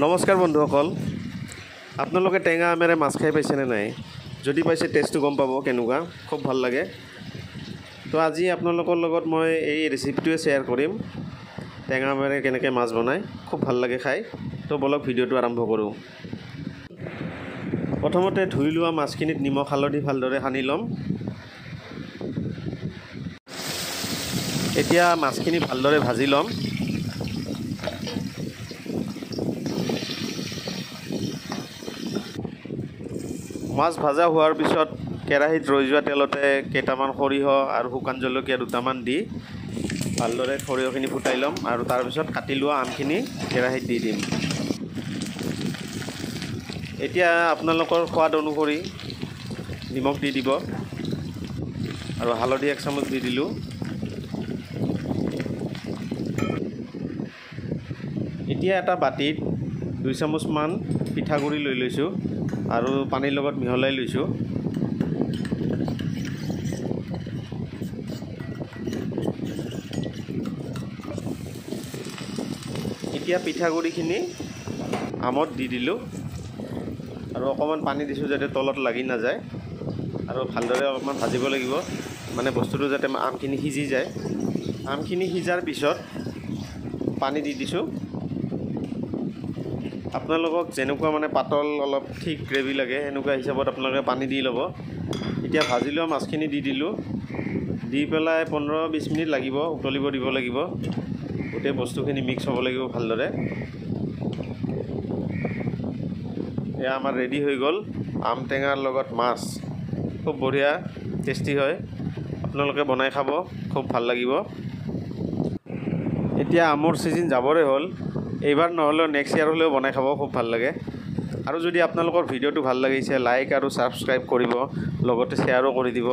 নমস্কাৰ বন্ধুসকল, আপোনালোকে টেঙা আমেৰে মাছ খাই পাইছেনে নাই? যদি পাইছে টেষ্টটো গম পাব কেনেকুৱা, খুব ভাল লাগে। তো আজি আপোনালোকৰ লগত মই এই ৰেচিপিটোৱে শ্বেয়াৰ কৰিম, টেঙা আমেৰে কেনেকৈ মাছ বনায়, খুব ভাল লাগে খাই। তো বলক ভিডিঅ'টো আৰম্ভ কৰোঁ। প্ৰথমতে ধুই লোৱা মাছখিনিত নিমখ হালধি ভালদৰে সানি ল'ম। এতিয়া মাছখিনি ভালদৰে ভাজি ল'ম। মাছ ভাজা হোৱাৰ পিছত কেৰাহীত ৰৈ যোৱা তেলতে কেইটামান সৰিয়হ আৰু শুকান জলকীয়া দুটামান দি ভালদৰে সৰিয়হখিনি ফুটাই ল'ম আৰু তাৰপিছত কাটি লোৱা আমখিনি কেৰাহীত দি দিম। এতিয়া আপোনালোকৰ সোৱাদ অনুসৰি নিমখ দি দিব আৰু হালধি 1 চামুচ দি দিলোঁ। এতিয়া এটা বাতিত 2 চামুচমান পিঠাগুড়ি লৈ লৈছোঁ আৰু পানীৰ লগত মিহলাই লৈছোঁ। এতিয়া পিঠাগুড়িখিনি আমত দি দিলোঁ আৰু অকণমান পানী দিছোঁ যাতে তলত লাগি নাযায় আৰু ভালদৰে অলপমান ভাজিব লাগিব, মানে বস্তুটো যাতে আমখিনি সিজি যায়। আমখিনি সিজাৰ পিছত পানী দি দিছোঁ। আপোনালোকক যেনেকুৱা মানে পাতল অলপ ঠিক গ্ৰেভি লাগে সেনেকুৱা হিচাপত আপোনালোকে পানী দি ল'ব। এতিয়া ভাজি লোৱা মাছখিনি দি দিলোঁ, দি পেলাই 15-20 মিনিট লাগিব, উতলিব দিব লাগিব। গোটেই বস্তুখিনি মিক্স হ'ব লাগিব ভালদৰে। এয়া আমাৰ ৰেডি হৈ গ'ল আম টেঙাৰ লগত মাছ। খুব বঢ়িয়া টেষ্টি হয়, আপোনালোকে বনাই খাব, খুব ভাল লাগিব। এতিয়া আমৰ ছিজন যাবৰে হ'ল, এইবাৰ নহ'লেও নেক্সট ইয়াৰ হ'লেও বনাই খাব, খুব ভাল লাগে। আৰু যদি আপোনালোকৰ ভিডিঅ'টো ভাল লাগিছে লাইক আৰু ছাবস্ক্ৰাইব কৰিব, লগতে শ্বেয়াৰো কৰি দিব।